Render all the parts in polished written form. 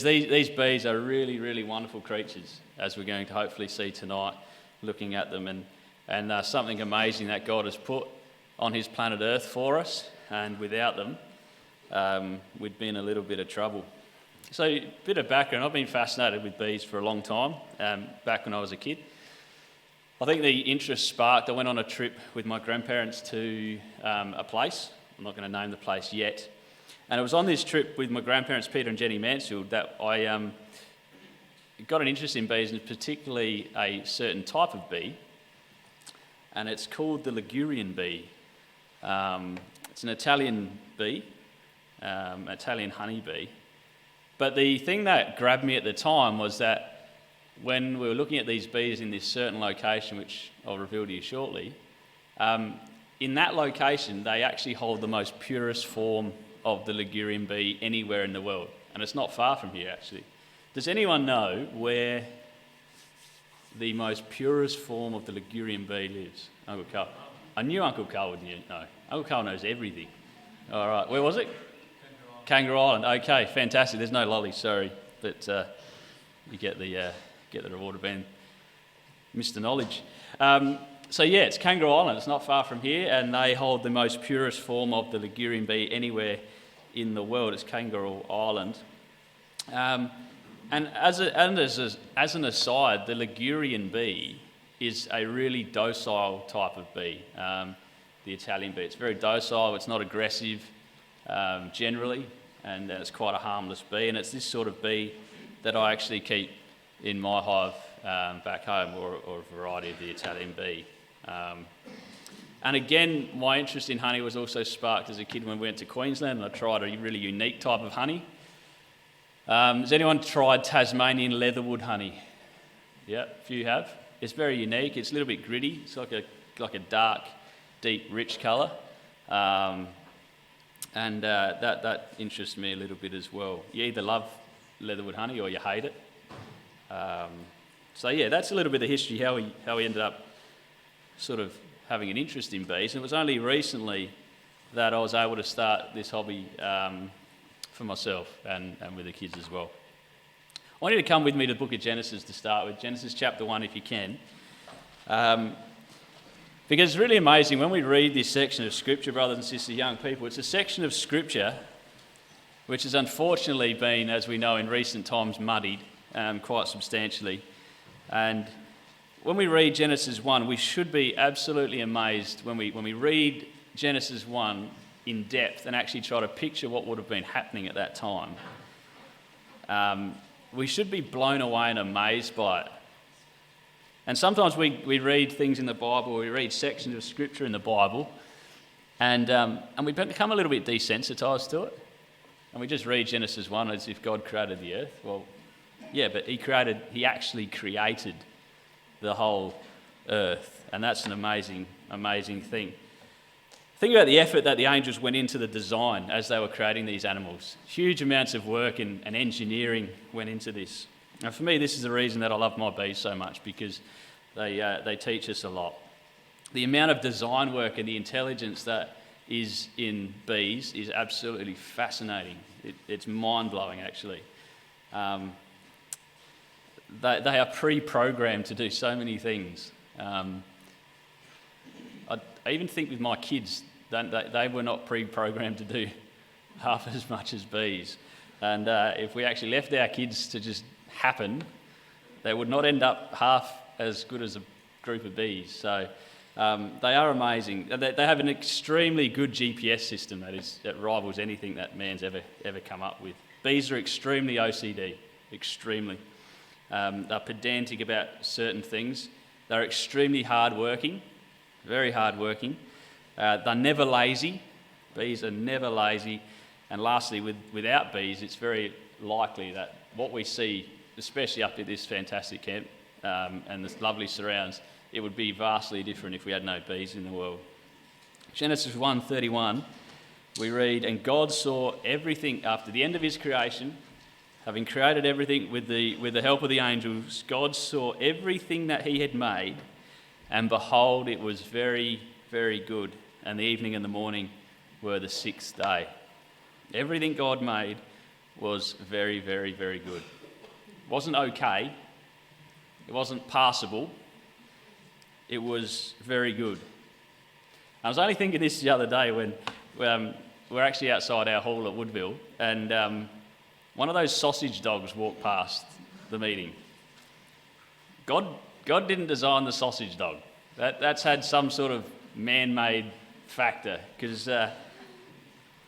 These bees are really, really wonderful creatures, as we're going to hopefully see tonight, looking at them, and something amazing that God has put on his planet Earth for us, and without them, we'd be in a little bit of trouble. So, a bit of background. I've been fascinated with bees for a long time, back when I was a kid. I think the interest sparked. I went on a trip with my grandparents to a place. I'm not going to name the place yet. And it was on this trip with my grandparents, Peter and Jenny Mansfield, that I got an interest in bees, and particularly a certain type of bee. And it's called the Ligurian bee. It's an Italian bee, Italian honey bee. But the thing that grabbed me at the time was that when we were looking at these bees in this certain location, which I'll reveal to you shortly, in that location they actually hold the most purest form of the Ligurian bee anywhere in the world. And it's not far from here, actually. Does anyone know where the most purest form of the Ligurian bee lives? Uncle Carl. I knew Uncle Carl would know. Uncle Carl knows everything. All right, where was it? Kangaroo Island. Okay, fantastic. There's no lollies, sorry, but you get the reward of being Mr. Knowledge. So yeah, it's Kangaroo Island. It's not far from here, and they hold the most purest form of the Ligurian bee anywhere in the world. It's Kangaroo Island. And as an aside, the Ligurian bee is a really docile type of bee. The Italian bee. It's very docile. It's not aggressive generally, and it's quite a harmless bee. And it's this sort of bee that I actually keep in my hive back home, or a variety of the Italian bee. And again, my interest in honey was also sparked as a kid when we went to Queensland, and I tried a really unique type of honey. Has anyone tried Tasmanian leatherwood honey? Yeah, a few have. It's very unique. It's a little bit gritty. It's like a dark, deep, rich colour. And that interests me a little bit as well. You either love leatherwood honey or you hate it. So yeah, that's a little bit of history, how we ended up sort of having an interest in bees. And it was only recently that I was able to start this hobby for myself and with the kids as well. I want you to come with me to the book of Genesis to start with, Genesis chapter 1 if you can. Because it's really amazing when we read this section of Scripture, brothers and sisters, young people. It's a section of Scripture which has unfortunately been, as we know, in recent times muddied quite substantially. And when we read Genesis 1, we should be absolutely amazed when we read Genesis 1 in depth and actually try to picture what would have been happening at that time. We should be blown away and amazed by it. And sometimes we read things in the Bible, we read sections of Scripture in the Bible, and we become a little bit desensitised to it. And we just read Genesis 1 as if God created the earth. Well, yeah, but he actually created the whole earth, and that's an amazing, amazing thing. Think about the effort that the angels went into the design as they were creating these animals. Huge amounts of work and engineering went into this. And for me, this is the reason that I love my bees so much, because they teach us a lot. The amount of design work and the intelligence that is in bees is absolutely fascinating. It's mind-blowing, actually. They are pre-programmed to do so many things. I even think with my kids, they were not pre-programmed to do half as much as bees. And if we actually left our kids to just happen, they would not end up half as good as a group of bees. So they are amazing. They have an extremely good GPS system that rivals anything that man's ever come up with. Bees are extremely OCD, extremely. They're pedantic about certain things. They're extremely hard-working, very hard-working. They're never lazy. Bees are never lazy. And lastly, without bees, it's very likely that what we see, especially up at this fantastic camp and the lovely surrounds, it would be vastly different if we had no bees in the world. Genesis 1:31, we read, "And God saw everything after the end of his creation, having created everything with the help of the angels, God saw everything that he had made, and behold, it was very, very good. And the evening and the morning were the sixth day." Everything God made was very, very, very good. It wasn't okay. It wasn't passable. It was very good. I was only thinking this the other day when we're actually outside our hall at Woodville, and one of those sausage dogs walked past the meeting. God didn't design the sausage dog. That's had some sort of man-made factor, because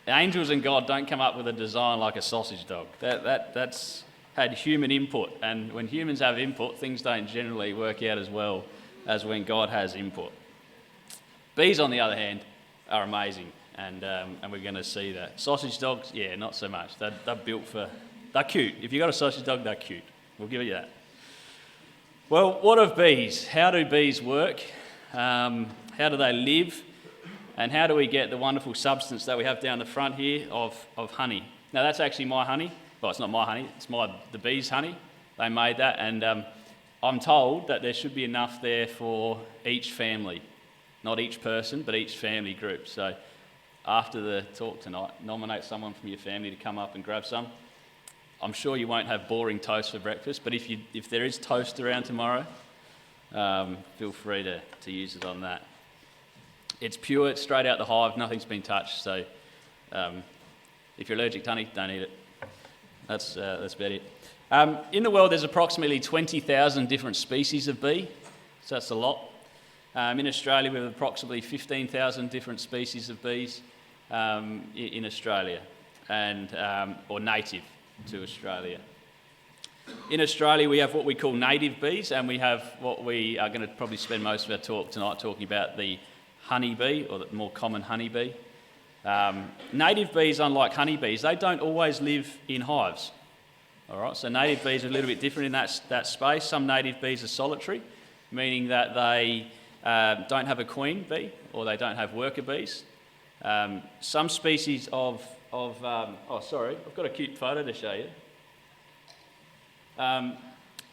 angels and God don't come up with a design like a sausage dog. That's had human input, and when humans have input, things don't generally work out as well as when God has input. Bees, on the other hand, are amazing, and we're going to see that. Sausage dogs, yeah, not so much. They're built for... They're cute. If you've got a sausage dog, they're cute. We'll give you that. Well, what of bees? How do bees work? How do they live? And how do we get the wonderful substance that we have down the front here of honey? Now, that's actually my honey. Well, it's not my honey. It's the bees' honey. They made that, and I'm told that there should be enough there for each family. Not each person, but each family group. So after the talk tonight, nominate someone from your family to come up and grab some. I'm sure you won't have boring toast for breakfast, but if there is toast around tomorrow, feel free to use it on that. It's pure, it's straight out the hive, nothing's been touched, so if you're allergic to honey, don't eat it. That's about it. In the world, there's approximately 20,000 different species of bee, so that's a lot. In Australia, we have approximately 15,000 different species of bees in Australia, and or native to Australia. In Australia, we have what we call native bees, and we have what we are going to probably spend most of our talk tonight talking about, the honeybee, or the more common honeybee. Native bees, unlike honeybees, they don't always live in hives. All right, so native bees are a little bit different in that space. Some native bees are solitary, meaning that they don't have a queen bee, or they don't have worker bees. Some species of oh, sorry, I've got a cute photo to show you.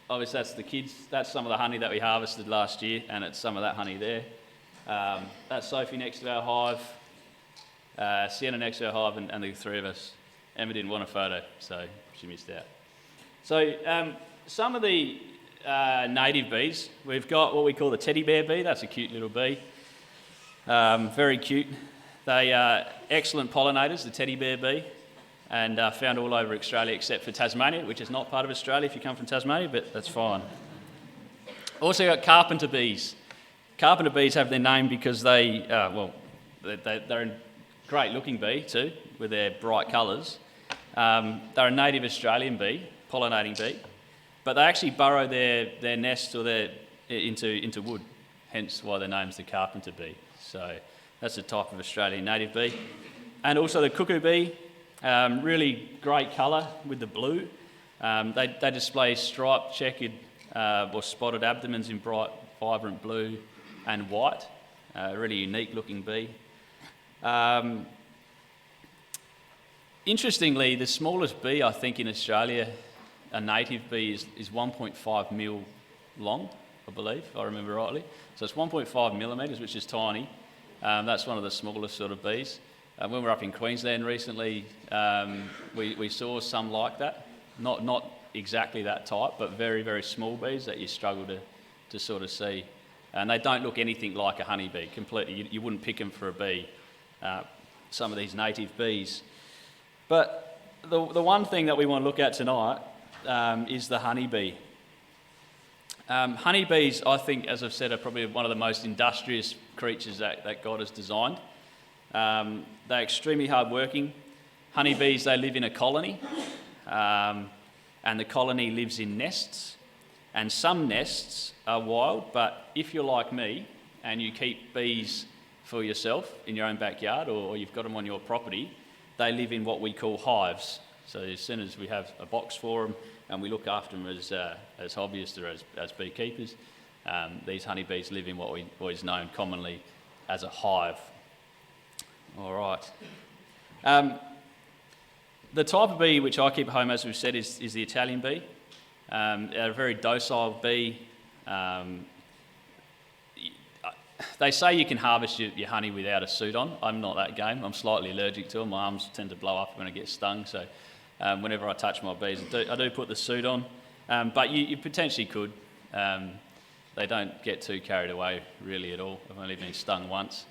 Obviously, that's the kids. That's some of the honey that we harvested last year, and it's some of that honey there. That's Sophie next to our hive, Sienna next to our hive, and the three of us. Emma didn't want a photo, so she missed out. So some of the native bees, we've got what we call the teddy bear bee. That's a cute little bee, very cute. They are excellent pollinators, the teddy bear bee, and found all over Australia except for Tasmania, which is not part of Australia if you come from Tasmania, but that's fine. Also got carpenter bees. Carpenter bees have their name because they're a great looking bee too, with their bright colours. They're a native Australian bee, pollinating bee, but they actually burrow their nests or into wood, hence why their name's the carpenter bee. So that's a type of Australian native bee. And also the cuckoo bee, really great colour with the blue. They display striped, checkered or spotted abdomens in bright, vibrant blue and white. Really unique looking bee. Interestingly, the smallest bee I think in Australia, a native bee, is 1.5 mil long, I believe, if I remember rightly. So it's 1.5 millimetres, which is tiny. That's one of the smallest sort of bees. When we were up in Queensland recently, we saw some like that. Not exactly that type, but very, very small bees that you struggle to sort of see. And they don't look anything like a honeybee, completely. You wouldn't pick them for a bee, some of these native bees. But the one thing that we want to look at tonight is the honeybee. Honeybees, I think, as I've said, are probably one of the most industrious creatures that God has designed. They're extremely hardworking. Honeybees, they live in a colony, and the colony lives in nests. And some nests are wild, but if you're like me and you keep bees for yourself in your own backyard, or you've got them on your property, they live in what we call hives. So as soon as we have a box for them and we look after them as hobbyists or as beekeepers, these honeybees live in what is known commonly as a hive. All right. The type of bee which I keep at home, as we've said, is the Italian bee. They're a very docile bee. They say you can harvest your honey without a suit on. I'm not that game. I'm slightly allergic to them. My arms tend to blow up when I get stung, so whenever I touch my bees. I do put the suit on, but you potentially could. They don't get too carried away really at all. I've only been stung once.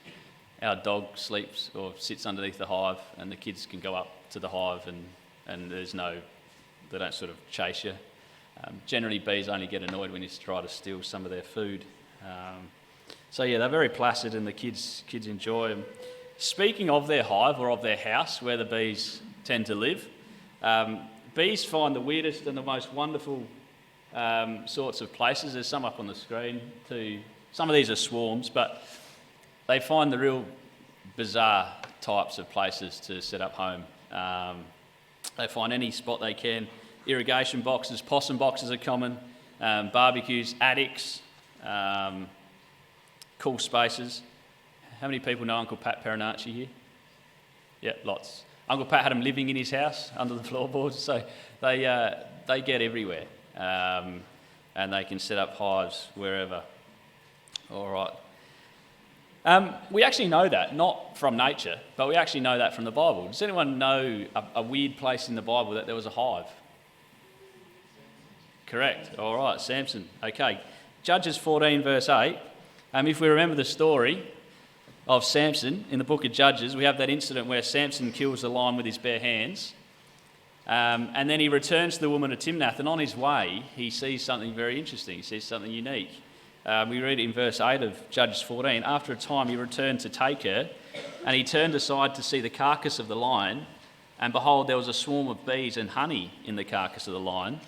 Our dog sleeps or sits underneath the hive, and the kids can go up to the hive, and they don't sort of chase you. Generally, bees only get annoyed when you try to steal some of their food. So yeah, they're very placid, and the kids enjoy them. Speaking of their hive or of their house where the bees tend to live, bees find the weirdest and the most wonderful sorts of places. There's some up on the screen too. Some of these are swarms, but they find the real bizarre types of places to set up home. They find any spot they can. Irrigation boxes, possum boxes are common, barbecues, attics, cool spaces. How many people know Uncle Pat Perinacci here? Yeah, lots. Uncle Pat had them living in his house under the floorboards, so they get everywhere, and they can set up hives wherever. All right. We actually know that, not from nature, but we actually know that from the Bible. Does anyone know a weird place in the Bible that there was a hive? Correct. All right, Samson. Okay. Judges 14, verse 8. If we remember the story of Samson in the book of Judges, we have that incident where Samson kills a lion with his bare hands, and then he returns to the woman of Timnath, and on his way he sees something very interesting. He sees something unique. We read it in verse 8 of Judges 14. After a time he returned to take her, and he turned aside to see the carcass of the lion, and behold, there was a swarm of bees and honey in the carcass of the lion.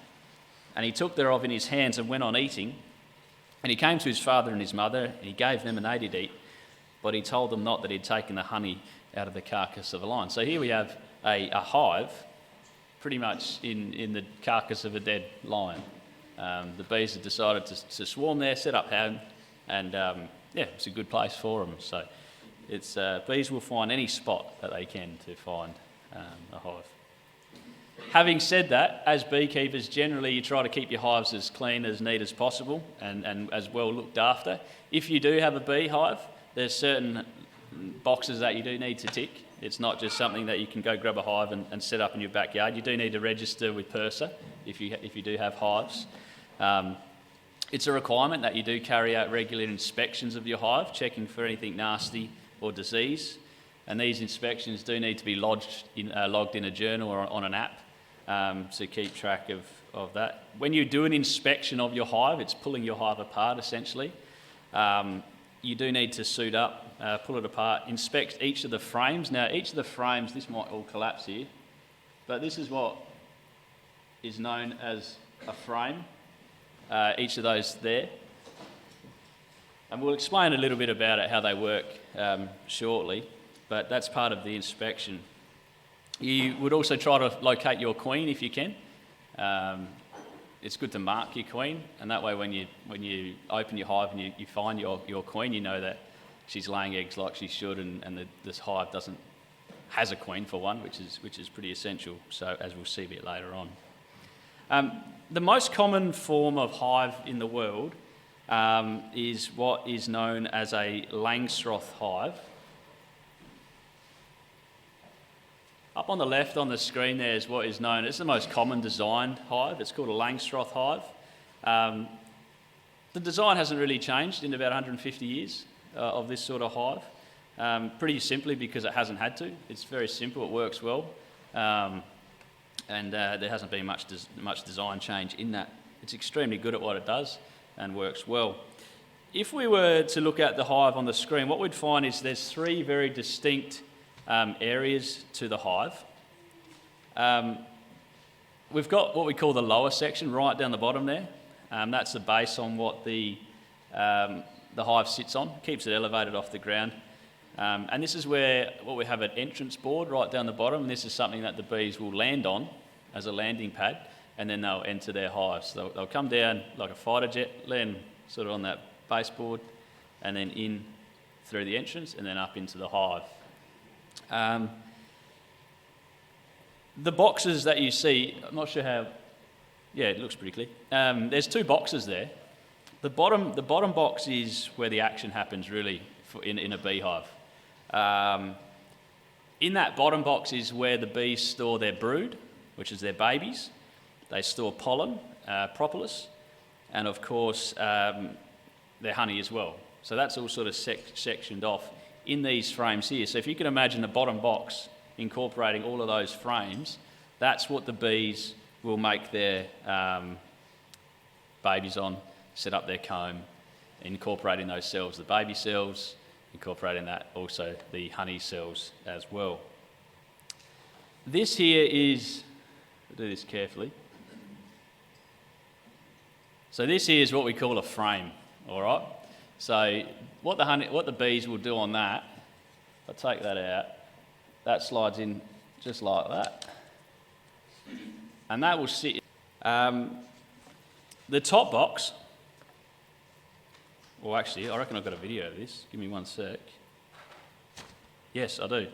And he took thereof in his hands and went on eating. And he came to his father and his mother, and he gave them, and they did eat. But he told them not that he'd taken the honey out of the carcass of a lion. So here we have a hive, pretty much in the carcass of a dead lion. The bees had decided to swarm there, set up home, and it's a good place for them. So bees will find any spot that they can to find a hive. Having said that, as beekeepers, generally you try to keep your hives as clean, as neat as possible, and as well looked after. If you do have a beehive, there's certain boxes that you do need to tick. It's not just something that you can go grab a hive and set up in your backyard. You do need to register with PIRSA if you do have hives. It's a requirement that you do carry out regular inspections of your hive, checking for anything nasty or disease. And these inspections do need to be logged in a journal or on an app to keep track of that. When you do an inspection of your hive, it's pulling your hive apart essentially. You do need to suit up, pull it apart, inspect each of the frames. Now, each of the frames, this might all collapse here, but this is what is known as a frame, each of those there. And we'll explain a little bit about it, how they work shortly, but that's part of the inspection. You would also try to locate your queen if you can. It's good to mark your queen, and that way when you open your hive and you find your queen, you know that she's laying eggs like she should, and this hive has a queen for one, which is pretty essential. So as we'll see a bit later on, the most common form of hive in the world is what is known as a Langstroth hive. Up on the left on the screen there is what is known, it's the most common designed hive. It's called a Langstroth hive. The design hasn't really changed in about 150 years of this sort of hive. Pretty simply because it hasn't had to. It's very simple, it works well. And there hasn't been much design change in that. It's extremely good at what it does and works well. If we were to look at the hive on the screen, what we'd find is there's three very distinct areas to the hive. We've got what we call the lower section right down the bottom there. That's the base on what the hive sits on, keeps it elevated off the ground. And this is where we have an entrance board right down the bottom, and this is something that the bees will land on as a landing pad, and then they'll enter their hives. They'll come down like a fighter jet, land sort of on that baseboard, and then in through the entrance, and then up into the hive. The boxes that you see, I'm not sure how, yeah, it looks pretty clear. There's two boxes there. The bottom box is where the action happens really in a beehive. In that bottom box is where the bees store their brood, which is their babies. They store pollen, propolis, and of course their honey as well. So that's all sort of sectioned off in these frames here. So if you can imagine the bottom box incorporating all of those frames, that's what the bees will make their babies on, set up their comb, incorporating those cells, the baby cells, incorporating that also the honey cells as well. This here is, I'll do this carefully. So this here is what we call a frame, all right? So what the bees will do on that, I'll take that out, that slides in just like that. And that will sit. The top box, well actually, I reckon I've got a video of this. Give me one sec. Yes, I do.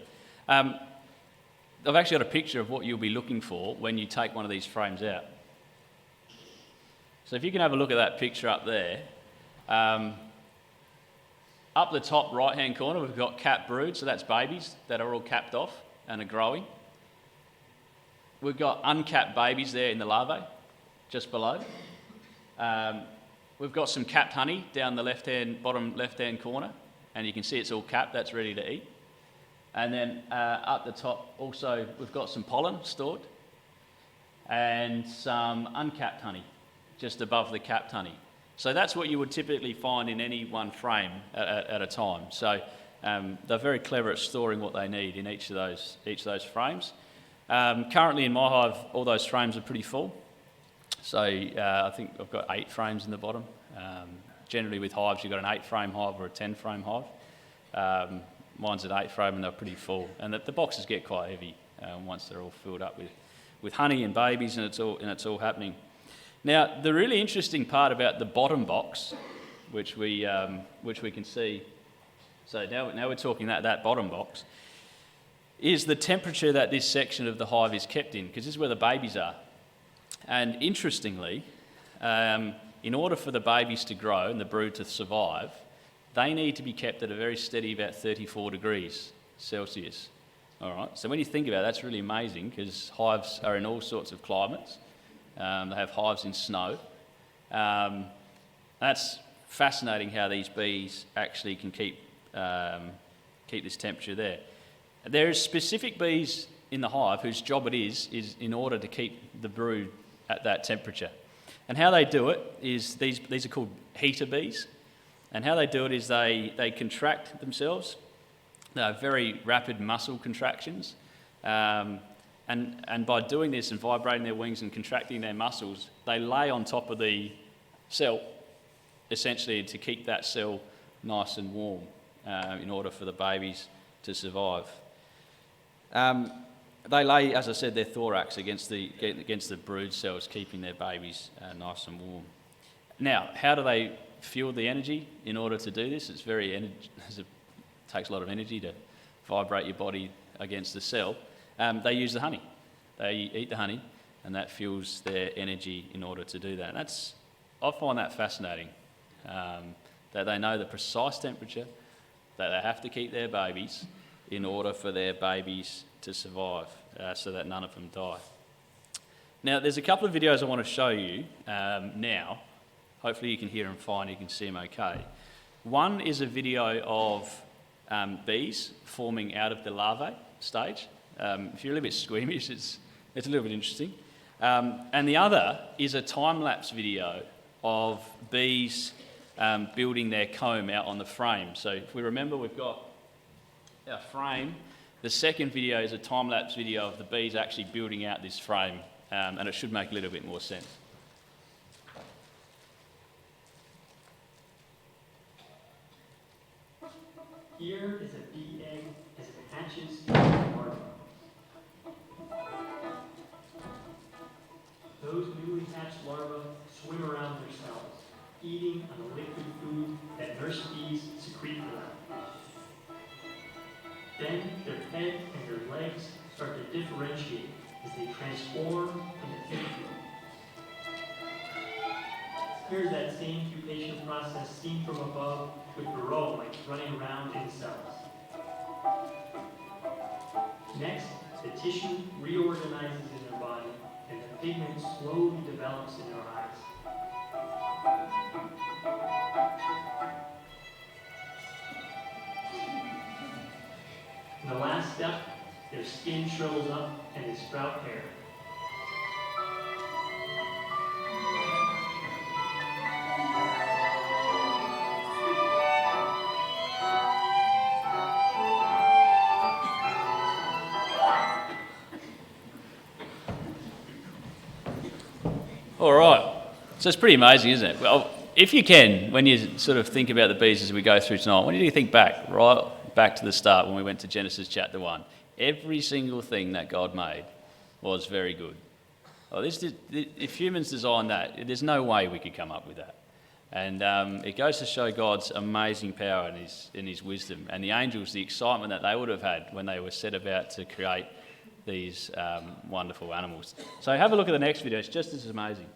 I've actually got a picture of what you'll be looking for when you take one of these frames out. So if you can have a look at that picture up there, up the top right-hand corner, we've got capped brood, so that's babies that are all capped off and are growing. We've got uncapped babies there in the larvae, just below. We've got some capped honey down the bottom left-hand corner, and you can see it's all capped, that's ready to eat. And then up the top also, we've got some pollen stored, and some uncapped honey, just above the capped honey. So that's what you would typically find in any one frame at a time. So they're very clever at storing what they need in each of those frames. Currently in my hive, all those frames are pretty full. So I think I've got 8 frames in the bottom. Generally with hives, you've got an 8-frame hive or a 10-frame hive. Mine's an 8-frame and they're pretty full. And the boxes get quite heavy once they're all filled up with honey and babies, and it's all happening. Now, the really interesting part about the bottom box, which we can see, so now we're talking that bottom box, is the temperature that this section of the hive is kept in, because this is where the babies are. And interestingly, in order for the babies to grow and the brood to survive, they need to be kept at a very steady about 34 degrees Celsius. All right, so when you think about it, that's really amazing, because hives are in all sorts of climates. They have hives in snow. That's fascinating how these bees actually can keep this temperature there. There are specific bees in the hive whose job it is in order to keep the brood at that temperature. And how they do it is, these are called heater bees, and how they do it is they contract themselves. They have very rapid muscle contractions. And by doing this and vibrating their wings and contracting their muscles, they lay on top of the cell, essentially to keep that cell nice and warm in order for the babies to survive. They lay, as I said, their thorax against the brood cells, keeping their babies nice and warm. Now, how do they fuel the energy in order to do this? It takes a lot of energy to vibrate your body against the cell. They use the honey. They eat the honey, and that fuels their energy in order to do that. And I find that fascinating, that they know the precise temperature that they have to keep their babies in order for their babies to survive, so that none of them die. Now, there's a couple of videos I want to show you now. Hopefully you can hear them fine, you can see them okay. One is a video of bees forming out of the larvae stage. If you're a little bit squeamish, it's a little bit interesting. And the other is a time-lapse video of bees building their comb out on the frame. So if we remember, we've got our frame. The second video is a time-lapse video of the bees actually building out this frame, and it should make a little bit more sense. Here is a bee egg as it hatches into a larva. Those newly hatched larvae swim around their cells, eating on the liquid food that nurse bees secrete for them. Then their head and their legs start to differentiate as they transform into tissue. Here's that same pupation process seen from above, with varroa mites running around in the cells. Next, the tissue reorganizes in their body pigment slowly develops in your eyes. And the last step, their skin shrivels up and they sprout hair. All right. So it's pretty amazing, isn't it? Well, if you can, when you sort of think about the bees as we go through tonight, when you think back, right back to the start when we went to Genesis chapter 1, every single thing that God made was very good. Well, if humans designed that, there's no way we could come up with that. And it goes to show God's amazing power and his wisdom. And the angels, the excitement that they would have had when they were set about to create these wonderful animals. So have a look at the next video. It's just as amazing.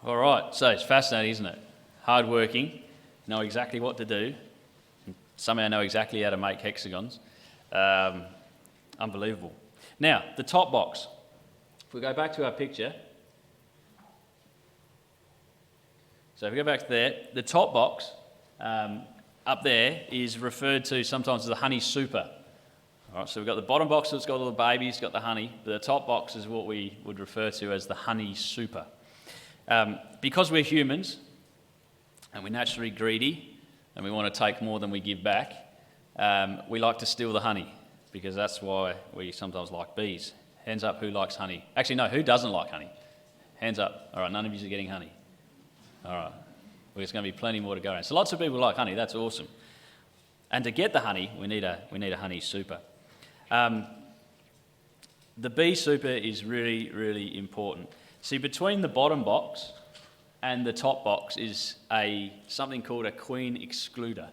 All right, so it's fascinating, isn't it? Hard-working, know exactly what to do, somehow know exactly how to make hexagons. Unbelievable. Now, the top box. If we go back to our picture, so if we go back to there, the top box up there is referred to sometimes as the honey super. All right, so we've got the bottom box that's got all the babies, it's got the honey. The top box is what we would refer to as the honey super. Because we're humans and we're naturally greedy and we want to take more than we give back, we like to steal the honey because that's why we sometimes like bees. Hands up who likes honey. Actually, no, who doesn't like honey? Hands up. All right, none of you are getting honey. All right, well, there's going to be plenty more to go around. So lots of people like honey, that's awesome. And to get the honey, we need a honey super. The bee super is really, really important. See, between the bottom box and the top box is something called a queen excluder.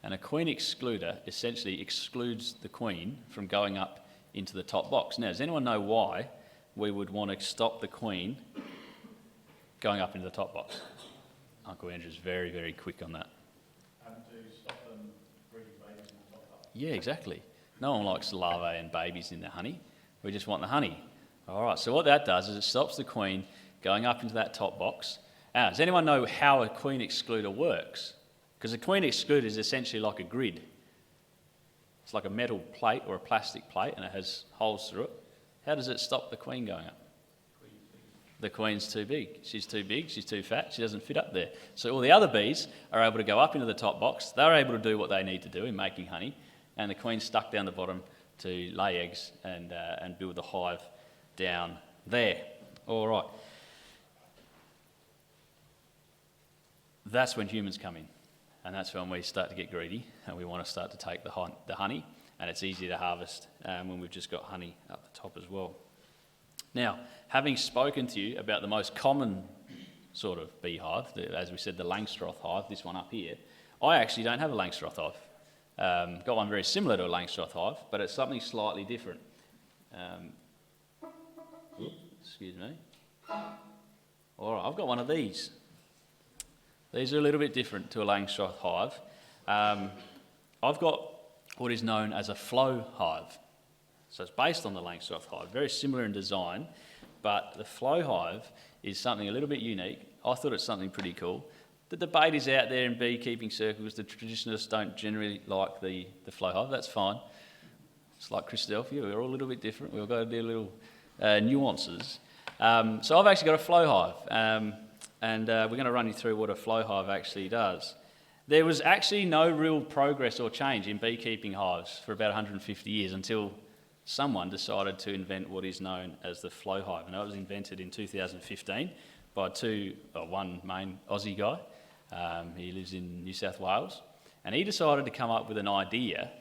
And a queen excluder essentially excludes the queen from going up into the top box. Now, does anyone know why we would want to stop the queen going up into the top box? Uncle Andrew's very, very quick on that. To stop them breeding babies in the top box. Yeah, exactly. No one likes larvae and babies in the honey. We just want the honey. All right, so what that does is it stops the queen going up into that top box. Now, does anyone know how a queen excluder works? Because a queen excluder is essentially like a grid. It's like a metal plate or a plastic plate and it has holes through it. How does it stop the queen going up? The queen's too big. She's too big, she's too fat, she doesn't fit up there. So all the other bees are able to go up into the top box. They're able to do what they need to do in making honey. And the queen's stuck down the bottom to lay eggs and build the hive down there. All right. That's when humans come in. and that's when we start to get greedy and we want to start to take the honey, and it's easier to harvest when we've just got honey up the top as well. Now, having spoken to you about the most common sort of beehive, as we said, the Langstroth hive, this one up here, I actually don't have a Langstroth hive. Got one very similar to a Langstroth hive, but it's something slightly different. Excuse me. All right, I've got one of these. These are a little bit different to a Langstroth hive. I've got what is known as a flow hive. So it's based on the Langstroth hive, very similar in design, but the flow hive is something a little bit unique. I thought it's something pretty cool. The debate is out there in beekeeping circles. The traditionalists don't generally like the flow hive. That's fine. It's like Christadelphia. We're all a little bit different. We've got to do little nuances. So I've actually got a flow hive, and we're going to run you through what a flow hive actually does. There was actually no real progress or change in beekeeping hives for about 150 years until someone decided to invent what is known as the flow hive. And that was invented in 2015 by one main Aussie guy. He lives in New South Wales. And he decided to come up with an idea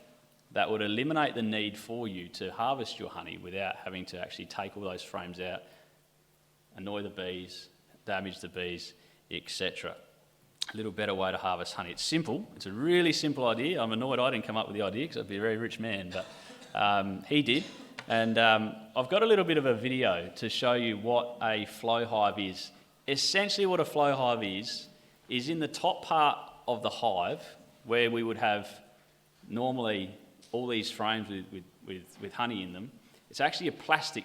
that would eliminate the need for you to harvest your honey without having to actually take all those frames out, annoy the bees, damage the bees, etc. A little better way to harvest honey. It's simple. It's a really simple idea. I'm annoyed I didn't come up with the idea because I'd be a very rich man, but he did. And I've got a little bit of a video to show you what a flow hive is. Essentially what a flow hive is in the top part of the hive where we would have normally all these frames with honey in them. It's actually a plastic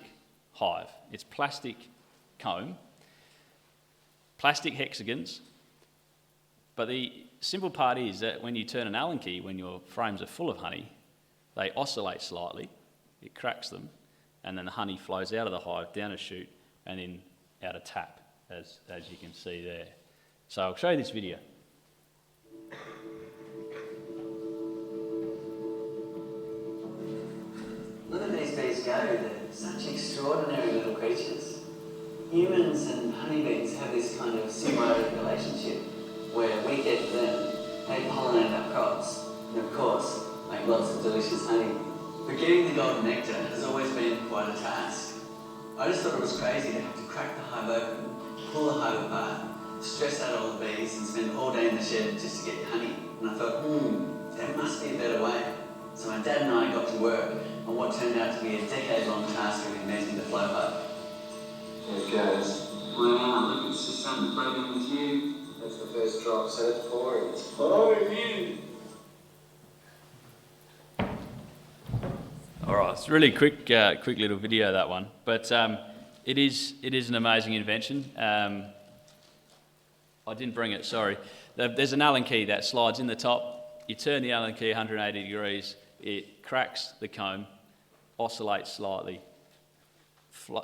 hive. It's plastic comb, plastic hexagons. But the simple part is that when you turn an Allen key, when your frames are full of honey, they oscillate slightly, it cracks them, and then the honey flows out of the hive, down a chute, and then out a tap, as you can see there. So I'll show you this video. Look at these bees go, they're such extraordinary little creatures. Humans and honeybees have this kind of symbiotic relationship where we get them, they pollinate our crops, and of course, make lots of delicious honey. But getting the golden nectar has always been quite a task. I just thought it was crazy to have to crack the hive open, pull the hive apart, stress out all the bees and spend all day in the shed just to get honey. And I thought, there must be a better way. So my dad and I got to work on what turned out to be a decade-long task of inventing the flow hive. There it goes. Wow, look, it's just something floating with you. That's the first drop, so it's pouring. It's pouring in. All right, it's a really quick little video, that one. But it is an amazing invention. I didn't bring it, sorry. There's an Allen key that slides in the top. You turn the Allen key 180 degrees, it cracks the comb, oscillates slightly.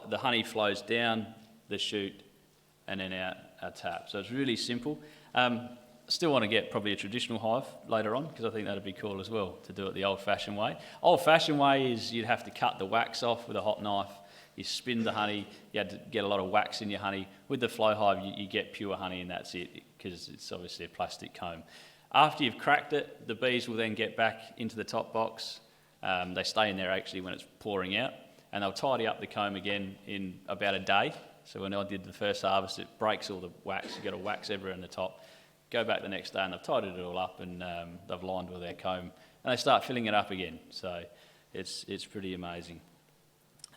The honey flows down the chute and then out a tap. So it's really simple. Still want to get probably a traditional hive later on because I think that'd be cool as well to do it the old-fashioned way. Old-fashioned way is you'd have to cut the wax off with a hot knife. You spin the honey. You had to get a lot of wax in your honey. With the flow hive, you get pure honey and that's it because it's obviously a plastic comb. After you've cracked it, the bees will then get back into the top box. They stay in there actually when it's pouring out and they'll tidy up the comb again in about a day. So when I did the first harvest, it breaks all the wax. You get a wax everywhere in the top. Go back the next day and they've tidied it all up and they've lined with their comb and they start filling it up again. So it's pretty amazing.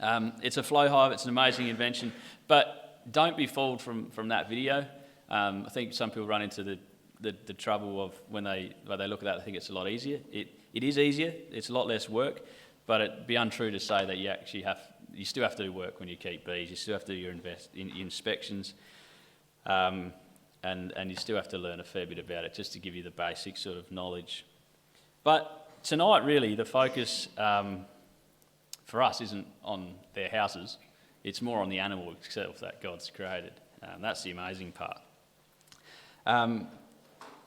It's a flow hive. It's an amazing invention, but don't be fooled from that video. I think some people run into the trouble of when they look at that, they think it's a lot easier. It is easier. It's a lot less work, but it'd be untrue to say that you still have to do work when you keep bees. You still have to do your inspections. And you still have to learn a fair bit about it just to give you the basic sort of knowledge. But tonight, really, the focus for us isn't on their houses. It's more on the animal itself that God's created. That's the amazing part.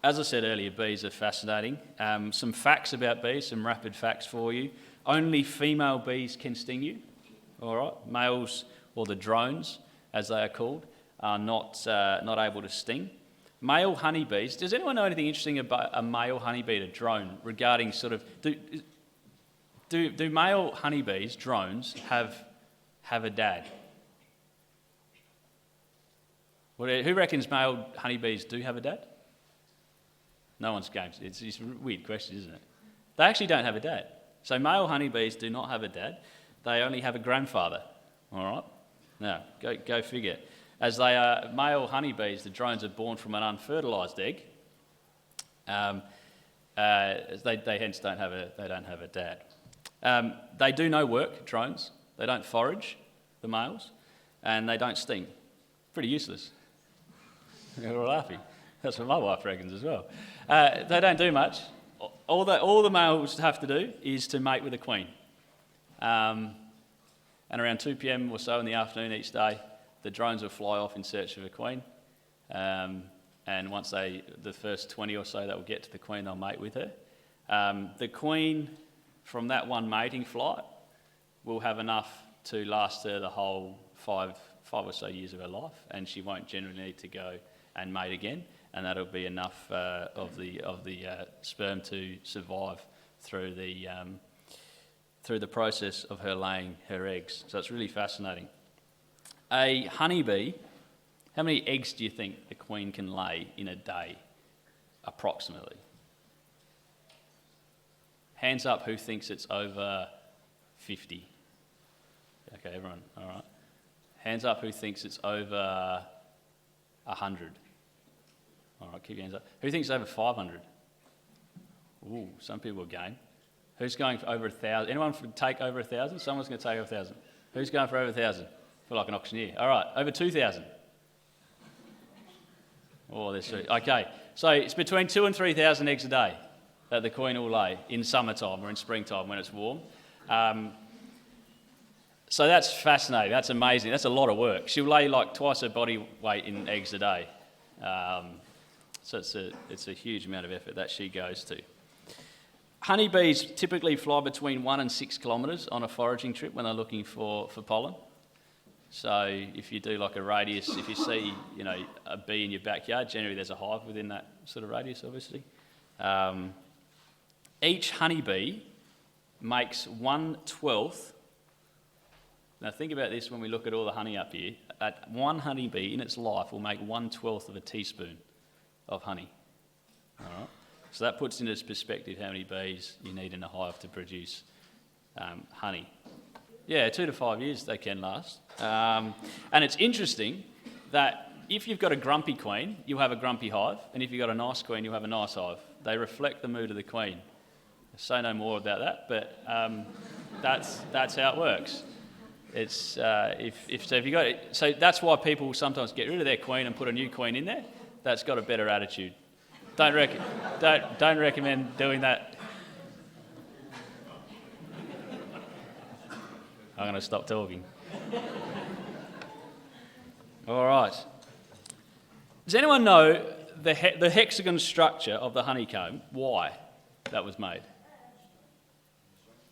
As I said earlier, bees are fascinating. Some facts about bees, some rapid facts for you. Only female bees can sting you. All right, males, or the drones, as they are called, are not able to sting. male honeybees. Does anyone know anything interesting about a male honeybee to drone regarding sort of do male honeybees, drones, have a dad? Who reckons male honeybees do have a dad? No one's game. It's a weird question, isn't it? They actually don't have a dad. So male honeybees do not have a dad. They only have a grandfather. All right? Now, go figure. As they are male honeybees, the drones are born from an unfertilised egg. They hence don't have a dad. They do no work, drones. They don't forage, the males, and they don't sting. Pretty useless. You're all laughing. That's what my wife reckons as well. They don't do much. All the males have to do is to mate with a queen. And around 2 p.m. or so in the afternoon each day, the drones will fly off in search of a queen. And once the first 20 or so that will get to the queen, they'll mate with her. The queen, from that one mating flight, will have enough to last her the whole five or so years of her life, and she won't generally need to go and mate again, and that'll be enough of the sperm to survive through the process of her laying her eggs. So it's really fascinating. A honeybee, how many eggs do you think a queen can lay in a day, approximately? Hands up who thinks it's over 50. Okay, everyone, all right. Hands up who thinks it's over 100. All right, keep your hands up. Who thinks it's over 500? Ooh, some people are game. Who's going for over 1,000? Anyone take over 1,000? Someone's going to take over 1,000. Who's going for over 1,000? I feel like an auctioneer. All right, over 2,000. Oh, there's three. Okay, so it's between 2,000 and 3,000 eggs a day that the queen will lay in summertime or in springtime when it's warm. So that's fascinating. That's amazing. That's a lot of work. She'll lay like twice her body weight in eggs a day. So it's a huge amount of effort that she goes to. Honeybees typically fly between 1 and 6 kilometres on a foraging trip when they're looking for pollen. So if you do like a radius, if you see a bee in your backyard, generally there's a hive within that sort of radius, obviously. Each honeybee makes 1/12. Now think about this when we look at all the honey up here. One honeybee in its life will make 1/12 of a teaspoon of honey. All right. So that puts into perspective how many bees you need in a hive to produce honey. Yeah, 2 to 5 years they can last. And it's interesting that if you've got a grumpy queen, you'll have a grumpy hive, and if you've got a nice queen, you'll have a nice hive. They reflect the mood of the queen. I'll say no more about that, but that's how it works. It's so that's why people sometimes get rid of their queen and put a new queen in there. That's got a better attitude. Don't recommend doing that. I'm going to stop talking. All right. Does anyone know the hexagon structure of the honeycomb? Why that was made?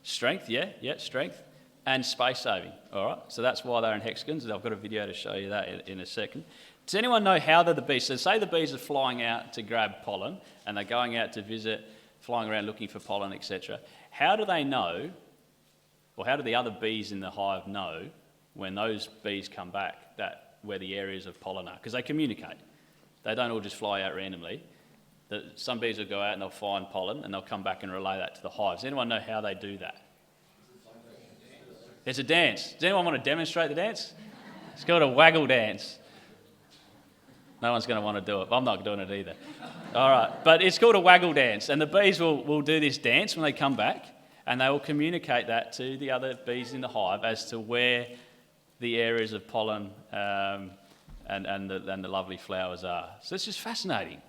Strength, yeah, strength. And space saving, all right? So that's why they're in hexagons. I've got a video to show you that in a second. Does anyone know how the bees... So say the bees are flying out to grab pollen and they're going out to visit, flying around looking for pollen, etc. How do they know, or how do the other bees in the hive know when those bees come back where the areas of pollen are? Because they communicate. They don't all just fly out randomly. Some bees will go out and they'll find pollen and they'll come back and relay that to the hives. Does anyone know how they do that? There's a dance. Does anyone want to demonstrate the dance? It's called a waggle dance. No one's going to want to do it. I'm not doing it either. All right. But it's called a waggle dance. And the bees will do this dance when they come back, and they will communicate that to the other bees in the hive as to where the areas of pollen and the lovely flowers are. So it's just fascinating.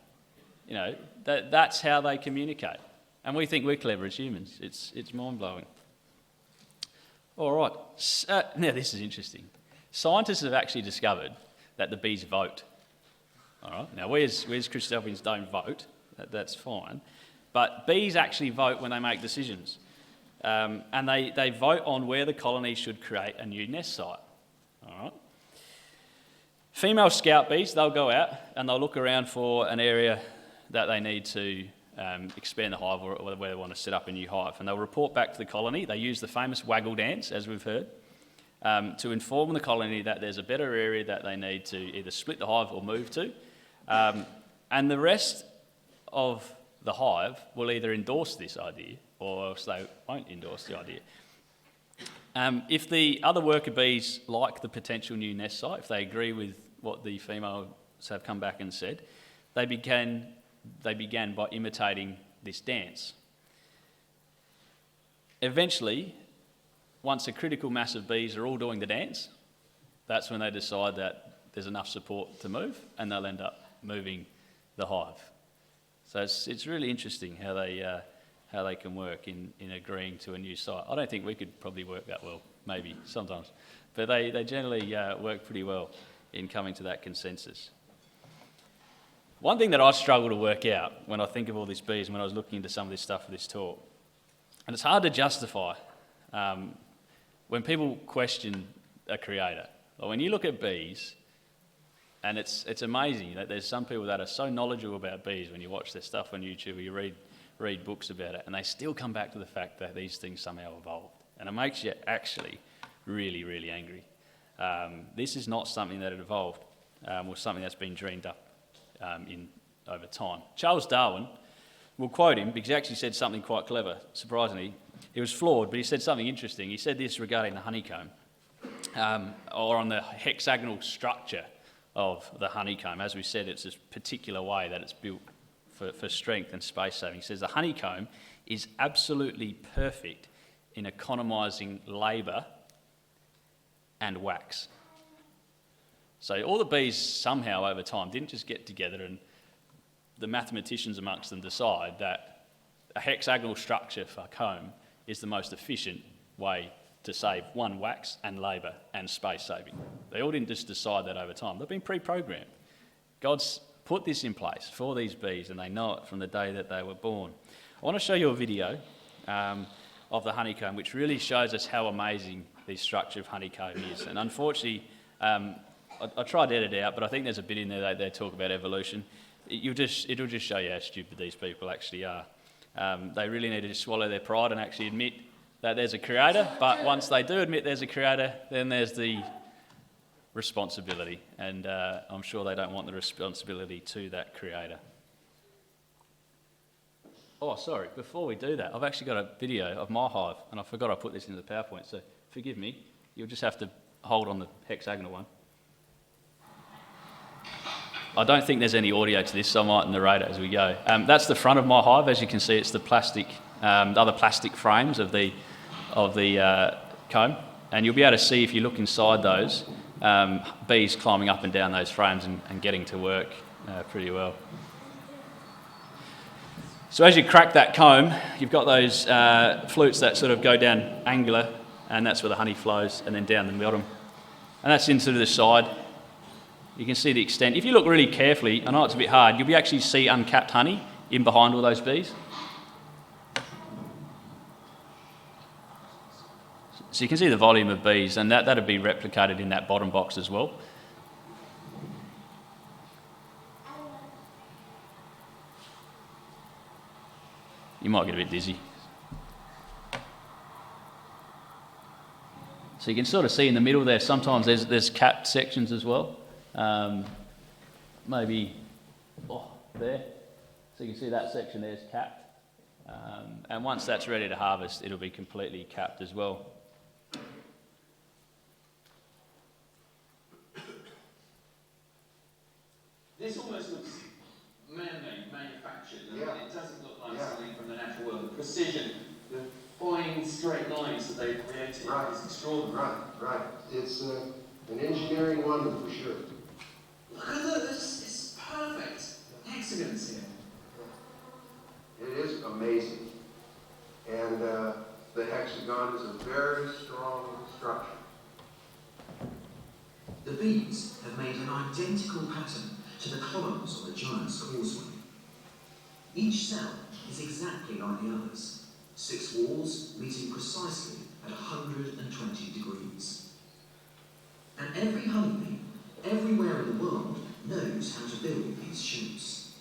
That's how they communicate. And we think we're clever as humans. It's mind-blowing. All right. Now, this is interesting. Scientists have actually discovered that the bees vote. All right. Now, we as Christadelphians don't vote. That's fine. But bees actually vote when they make decisions. And they vote on where the colony should create a new nest site. All right. Female scout bees, they'll go out and they'll look around for an area that they need to expand the hive or where they want to set up a new hive. And they'll report back to the colony. They use the famous waggle dance, as we've heard, to inform the colony that there's a better area that they need to either split the hive or move to. And the rest of the hive will either endorse this idea or else they won't endorse the idea. If the other worker bees like the potential new nest site, if they agree with what the females have come back and said, they began by imitating this dance. Eventually, once a critical mass of bees are all doing the dance, that's when they decide that there's enough support to move, and they'll end up moving the hive. So it's really interesting how they can work in agreeing to a new site. I don't think we could probably work that well, maybe sometimes, but they generally work pretty well in coming to that consensus. One thing that I struggle to work out when I think of all these bees and when I was looking into some of this stuff for this talk, and it's hard to justify when people question a creator. Like when you look at bees, and it's amazing that there's some people that are so knowledgeable about bees when you watch their stuff on YouTube or you read books about it, and they still come back to the fact that these things somehow evolved. And it makes you actually really, really angry. This is not something that evolved or something that's been dreamed up over time. Charles Darwin, we'll quote him because he actually said something quite clever, surprisingly. He was flawed, but he said something interesting. He said this regarding the honeycomb, or on the hexagonal structure of the honeycomb. As we said, it's this particular way that it's built for strength and space saving. He says the honeycomb is absolutely perfect in economising labour and wax. So all the bees somehow over time didn't just get together and the mathematicians amongst them decide that a hexagonal structure for comb is the most efficient way to save one, wax and labour and space saving. They all didn't just decide that over time. They've been pre-programmed. God's put this in place for these bees and they know it from the day that they were born. I want to show you a video of the honeycomb which really shows us how amazing the structure of honeycomb is. And unfortunately, I tried to edit it out, but I think there's a bit in there that they talk about evolution. It'll just show you how stupid these people actually are. They really need to just swallow their pride and actually admit that there's a creator, but once they do admit there's a creator, then there's the responsibility, and I'm sure they don't want the responsibility to that creator. Oh, sorry, before we do that, I've actually got a video of my hive, and I forgot I put this into the PowerPoint, so forgive me, you'll just have to hold on the hexagonal one. I don't think there's any audio to this, so I might narrate it as we go. That's the front of my hive. As you can see, it's the plastic, the other plastic frames of the comb, and you'll be able to see if you look inside those, bees climbing up and down those frames and getting to work pretty well. So as you crack that comb, you've got those flutes that sort of go down angular, and that's where the honey flows, and then down the bottom. And that's into the side. You can see the extent. If you look really carefully, I know it's a bit hard, you'll be actually see uncapped honey in behind all those bees. So you can see the volume of bees, and that'd be replicated in that bottom box as well. You might get a bit dizzy. So you can sort of see in the middle there, sometimes there's capped sections as well. Maybe there. So you can see that section there is capped. And once that's ready to harvest, it'll be completely capped as well. This almost looks man-made, manufactured. It doesn't look like something from the natural world. The precision, the fine straight lines that they've created is extraordinary. Right. It's an engineering wonder for sure. Look at this, it's perfect. Excellence here. It is amazing. And the hexagon is a very strong structure. The bees have made an identical pattern to the columns on the giant's causeway. Each cell is exactly like the others, 6 walls meeting precisely at 120 degrees. And every honeybee, everywhere in the fill these shapes.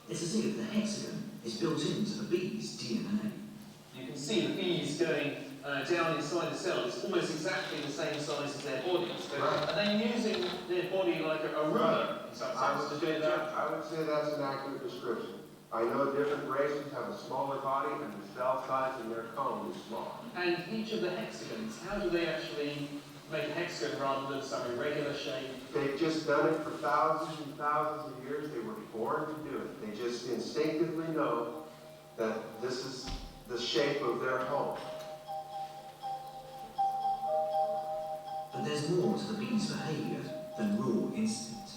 It's as if the hexagon is built into the bee's DNA. You can see the bees going down inside the cell. It's almost exactly the same size as their bodies. But Right. are they using their body like a ruler in some sense to do that? I would say that's an accurate description. I know different races have a smaller body and the cell size in their cone is smaller. And each of the hexagons, how do they actually make a hexagon rather than some irregular shape? They've just done it for thousands and thousands of years. They were born to do it. They just instinctively know that this is the shape of their home. But there's more to the bee's behaviour than raw instinct.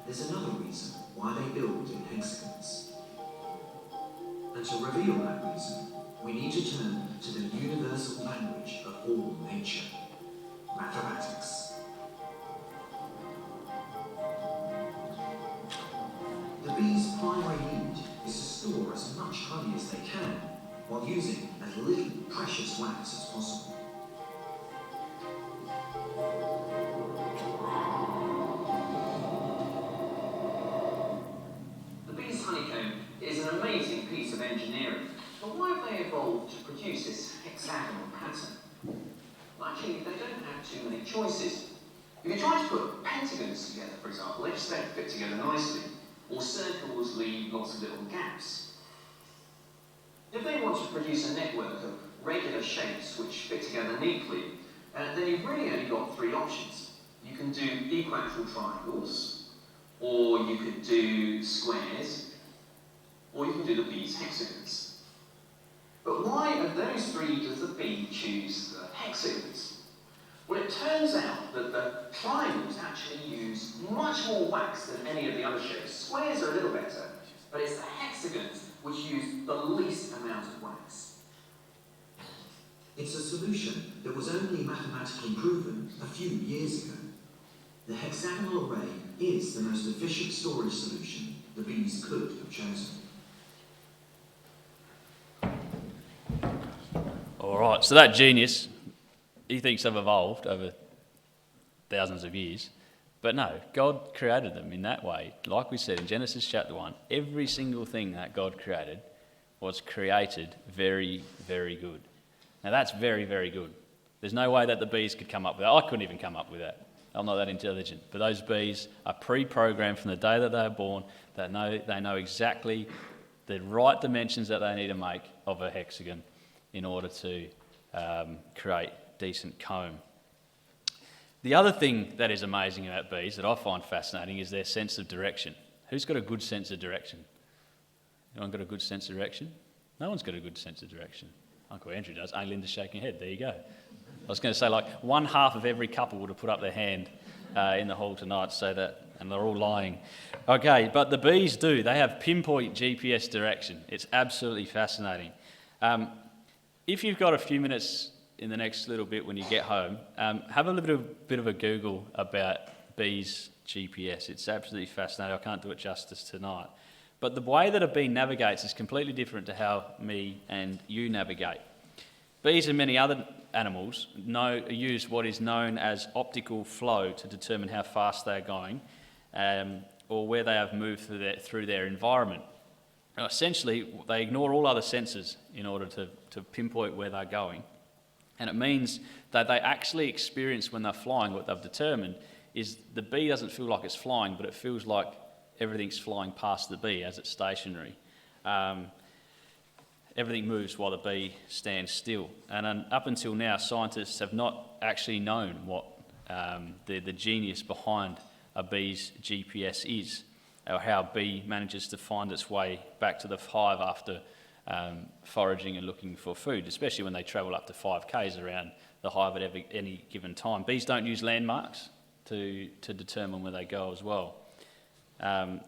There's another reason why they build in hexagons. And to reveal that reason, we need to turn to the universal language of all nature, mathematics. The bee's primary need is to store as much honey as they can, while using as little precious wax as possible. The bee's honeycomb is an amazing piece of engineering, but why have they evolved to produce this hexagonal pattern? Well, actually, they don't have too many choices. If you try to put pentagons together, for example, they just don't fit together nicely, or circles leave lots of little gaps. If they want to produce a network of regular shapes which fit together neatly, then you've really only got three options. You can do equilateral triangles, or you could do squares, or you can do the bee's hexagons. But why of those three does the bee choose the hexagons? Well, it turns out that the triangles actually use much more wax than any of the other shapes. Squares are a little better, but it's the hexagons which use the least amount of wax. It's a solution that was only mathematically proven a few years ago. The hexagonal array is the most efficient storage solution the bees could have chosen. All right, so that genius, he thinks they've evolved over thousands of years. But no, God created them in that way. Like we said in Genesis chapter 1, every single thing that God created was created very, very good. Now that's very, very good. There's no way that the bees could come up with that. I couldn't even come up with that. I'm not that intelligent. But those bees are pre-programmed from the day that they are born. They know exactly the right dimensions that they need to make of a hexagon in order to create decent comb. The other thing that is amazing about bees that I find fascinating is their sense of direction. Who's got a good sense of direction? Anyone got a good sense of direction? No one's got a good sense of direction. Uncle Andrew does. Aunt Linda's shaking her head. There you go. I was going to say, like, one half of every couple would have put up their hand in the hall tonight, so that, and they're all lying. Okay, but the bees do. They have pinpoint GPS direction. It's absolutely fascinating. If you've got a few minutes in the next little bit when you get home, have a little bit of a Google about bees' GPS. It's absolutely fascinating. I can't do it justice tonight. But the way that a bee navigates is completely different to how me and you navigate. Bees and many other animals use what is known as optical flow to determine how fast they are going or where they have moved through their environment. Now, essentially, they ignore all other senses in order to pinpoint where they're going. And it means that they actually experience when they're flying, what they've determined is the bee doesn't feel like it's flying, but it feels like everything's flying past the bee as it's stationary. Everything moves while the bee stands still. And up until now, scientists have not actually known what the genius behind a bee's GPS is, or how a bee manages to find its way back to the hive after foraging and looking for food, especially when they travel up to 5k's around the hive at any given time. Bees don't use landmarks to determine where they go as well.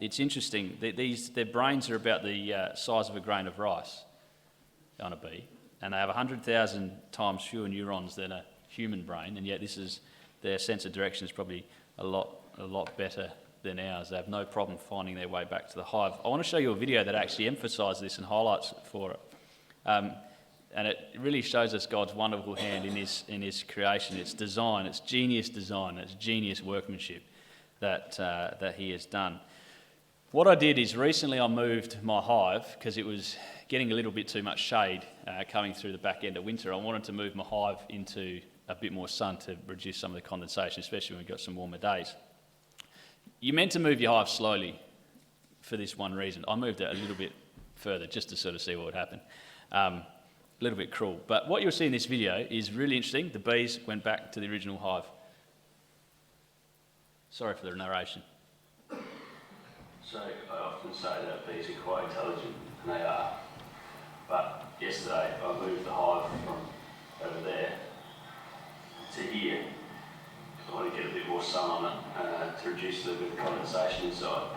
It's interesting, their brains are about the size of a grain of rice on a bee, and they have 100,000 times fewer neurons than a human brain, and yet their sense of direction is probably a lot better than ours. They have no problem finding their way back to the hive. I want to show you a video that actually emphasises this and highlights it for it. And it really shows us God's wonderful hand in his creation. It's design, it's genius design, it's genius workmanship. that he has done. What I did is recently I moved my hive because it was getting a little bit too much shade coming through the back end of winter. I wanted to move my hive into a bit more sun to reduce some of the condensation, especially when we've got some warmer days. You're meant to move your hive slowly for this one reason. I moved it a little bit further just to sort of see what would happen. A little bit cruel. But what you'll see in this video is really interesting. The bees went back to the original hive. Sorry for the narration. So I often say that bees are quite intelligent, and they are. But yesterday I moved the hive from over there to here. I want to get a bit more sun on it to reduce a little bit of condensation inside.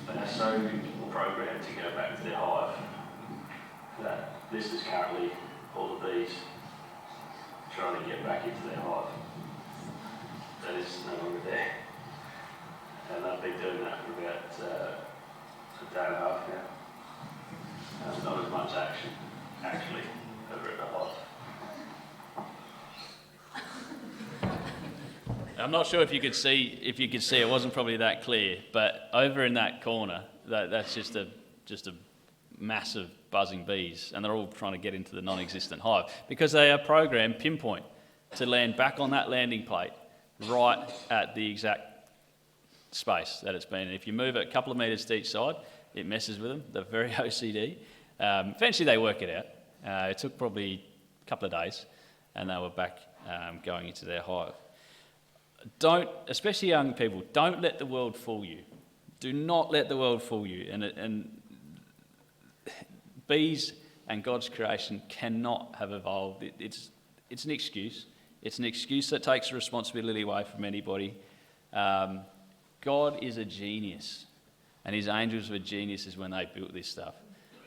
They are so programmed to go back to their hive that this is currently all the bees trying to get back into their hive. That is no longer there. And I've been doing that for about a day and a half now. Not as much action, actually, over at the hive. I'm not sure if you could see. It wasn't probably that clear, but over in that corner, that's just a massive buzzing bees, and they're all trying to get into the non-existent hive because they are programmed pinpoint to land back on that landing plate, right at the exact space that it's been. And if you move it a couple of metres to each side, it messes with them. They're very OCD. Eventually they work it out. It took probably a couple of days, and they were back going into their hive. Don't, especially young people, don't let the world fool you. Do not let the world fool you. And bees and God's creation cannot have evolved. It's an excuse. It's an excuse that takes the responsibility away from anybody. God is a genius, and his angels were geniuses when they built this stuff.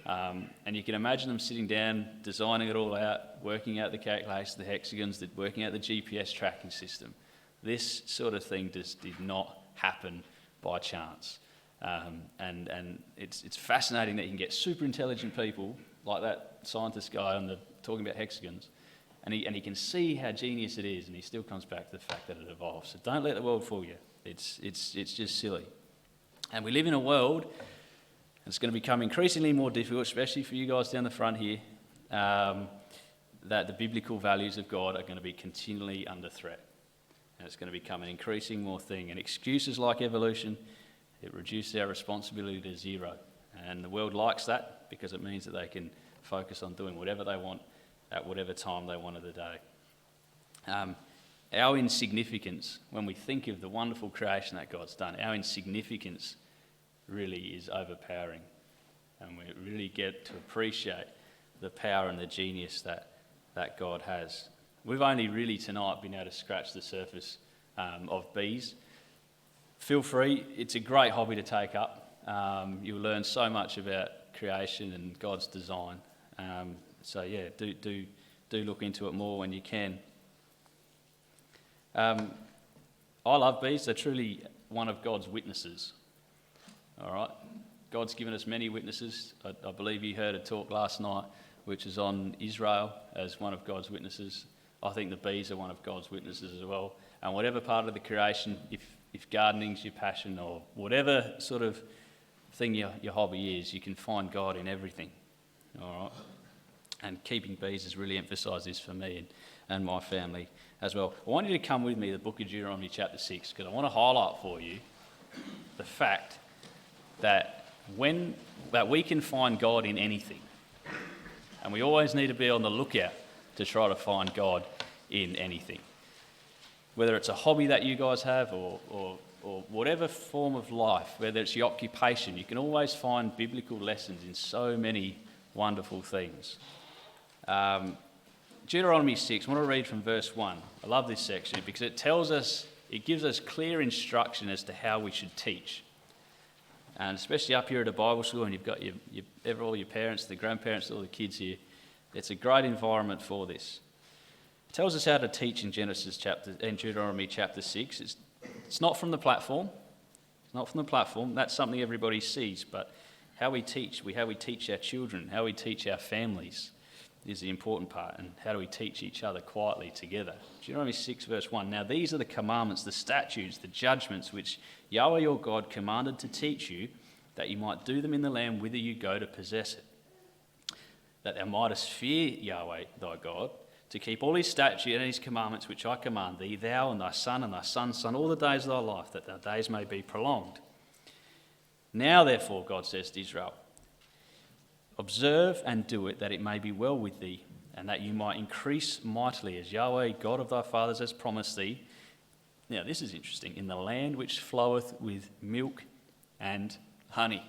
And you can imagine them sitting down, designing it all out, working out the calculations, the hexagons, working out the GPS tracking system. This sort of thing just did not happen by chance. And it's fascinating that you can get super intelligent people like that scientist guy talking about hexagons, and he can see how genius it is, and he still comes back to the fact that it evolves. So don't let the world fool you. It's just silly. And we live in a world that's going to become increasingly more difficult, especially for you guys down the front here, that the biblical values of God are going to be continually under threat. And it's going to become an increasing more thing. And excuses like evolution, it reduces our responsibility to zero. And the world likes that because it means that they can focus on doing whatever they want at whatever time they want of the day. Our insignificance, when we think of the wonderful creation that God's done, our insignificance really is overpowering. And we really get to appreciate the power and the genius that God has. We've only really tonight been able to scratch the surface of bees. Feel free, it's a great hobby to take up. You'll learn so much about creation and God's design. So yeah, do look into it more when you can. I love bees. They're truly one of God's witnesses. All right? God's given us many witnesses. I believe you heard a talk last night which is on Israel as one of God's witnesses. I think the bees are one of God's witnesses as well. And whatever part of the creation, if gardening's your passion or whatever sort of thing your hobby is, you can find God in everything. All right? And keeping bees has really emphasised this for me and my family as well. I want you to come with me to the book of Deuteronomy chapter 6, because I want to highlight for you the fact that we can find God in anything. And we always need to be on the lookout to try to find God in anything. Whether it's a hobby that you guys have or whatever form of life, whether it's your occupation, you can always find biblical lessons in so many wonderful things. Deuteronomy 6, I want to read from verse 1. I love this section because it gives us clear instruction as to how we should teach. And especially up here at a Bible school, and you've got all your parents, the grandparents, all the kids here, it's a great environment for this. It tells us how to teach in Deuteronomy chapter 6. It's not from the platform. It's not from the platform. That's something everybody sees. But how we teach our children, how we teach our families, is the important part, and how do we teach each other quietly together? Deuteronomy 6 verse 1, now these are the commandments, the statutes, the judgments which Yahweh your God commanded to teach you, that you might do them in the land whither you go to possess it. That thou mightest fear Yahweh thy God, to keep all his statutes and his commandments which I command thee, thou and thy son's son, all the days of thy life, that thy days may be prolonged. Now therefore, God says to Israel, observe and do it, that it may be well with thee, and that you might increase mightily, as Yahweh, God of thy fathers, has promised thee. Now this is interesting, in the land which floweth with milk and honey.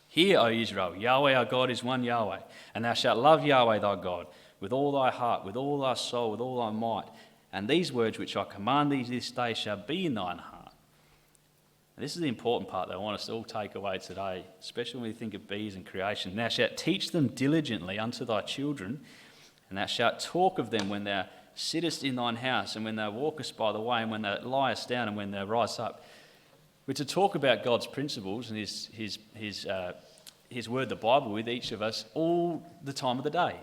Hear, O Israel, Yahweh our God is one Yahweh, and thou shalt love Yahweh thy God with all thy heart, with all thy soul, with all thy might. And these words which I command thee this day shall be in thine heart. And this is the important part that I want us to all take away today, especially when we think of bees and creation. Thou shalt teach them diligently unto thy children, and thou shalt talk of them when thou sittest in thine house, and when thou walkest by the way, and when thou liest down, and when thou risest up. We're to talk about God's principles and his word, the Bible, with each of us all the time of the day,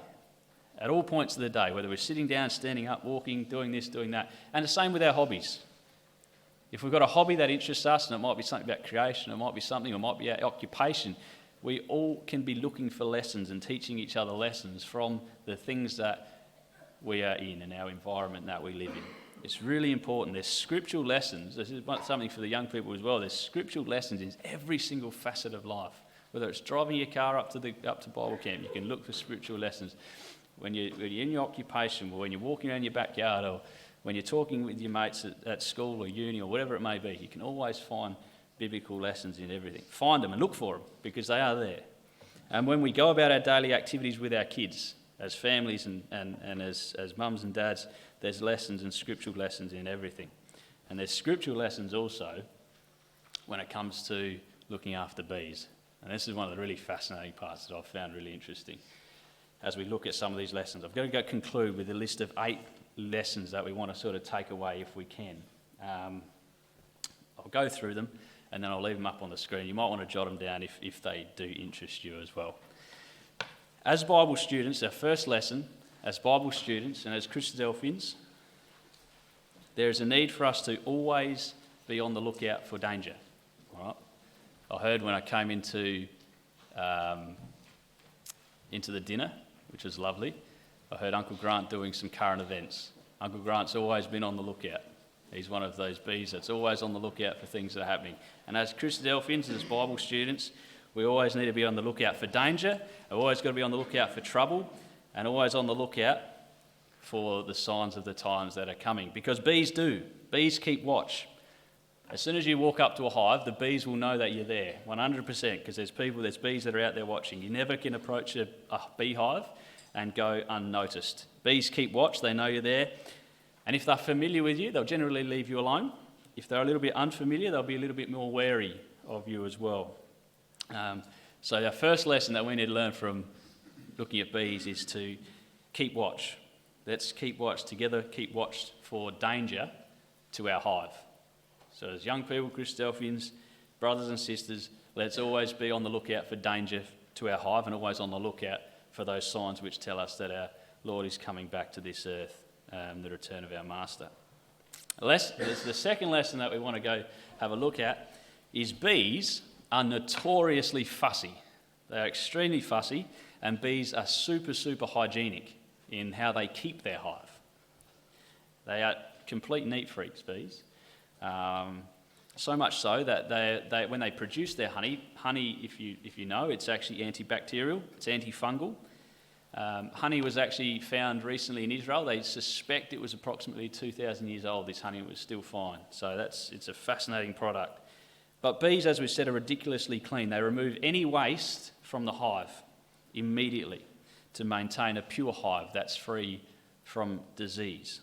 at all points of the day, whether we're sitting down, standing up, walking, doing this, doing that. And the same with our hobbies. If we've got a hobby that interests us, and it might be something about creation, it might be something, it might be our occupation, we all can be looking for lessons and teaching each other lessons from the things that we are in and our environment that we live in. It's really important. There's scriptural lessons. This is something for the young people as well. There's scriptural lessons in every single facet of life. Whether it's driving your car up to Bible camp, you can look for scriptural lessons. When you're in your occupation, or when you're walking around your backyard, or when you're talking with your mates at school or uni or whatever it may be, you can always find biblical lessons in everything. Find them and look for them, because they are there. And when we go about our daily activities with our kids, as families and as mums and dads, there's lessons and scriptural lessons in everything. And there's scriptural lessons also when it comes to looking after bees. And this is one of the really fascinating parts that I've found really interesting. As we look at some of these lessons, I've got to go conclude with a list of 8 lessons that we want to sort of take away if we can. I'll go through them and then I'll leave them up on the screen. You might want to jot them down if they do interest you as well. As Bible students, our first lesson, as Bible students and as Christadelphians, there is a need for us to always be on the lookout for danger. All right? I heard when I came into the dinner, which was lovely, I heard Uncle Grant doing some current events. Uncle Grant's always been on the lookout. He's one of those bees that's always on the lookout for things that are happening. And as Christadelphians, as Bible students, we always need to be on the lookout for danger. We've always got to be on the lookout for trouble, and always on the lookout for the signs of the times that are coming. Because bees do. Bees keep watch. As soon as you walk up to a hive, the bees will know that you're there, 100%, because there's bees that are out there watching. You never can approach a beehive and go unnoticed. Bees keep watch, they know you're there. And if they're familiar with you, they'll generally leave you alone. If they're a little bit unfamiliar, they'll be a little bit more wary of you as well. So our first lesson that we need to learn from looking at bees is to keep watch. Let's keep watch together, keep watch for danger to our hive. So as young people, Christadelphians, brothers and sisters, let's always be on the lookout for danger to our hive, and always on the lookout for those signs which tell us that our Lord is coming back to this earth, the return of our Master. The second lesson that we want to go have a look at is bees are notoriously fussy. They are extremely fussy, and bees are super, super hygienic in how they keep their hive. They are complete neat freaks, bees. So much so that they when they produce their honey, if you know, it's actually antibacterial, it's antifungal. Honey was actually found recently in Israel. They suspect it was approximately 2,000 years old. This honey was still fine. So it's a fascinating product. But bees, as we said, are ridiculously clean. They remove any waste from the hive immediately to maintain a pure hive that's free from disease.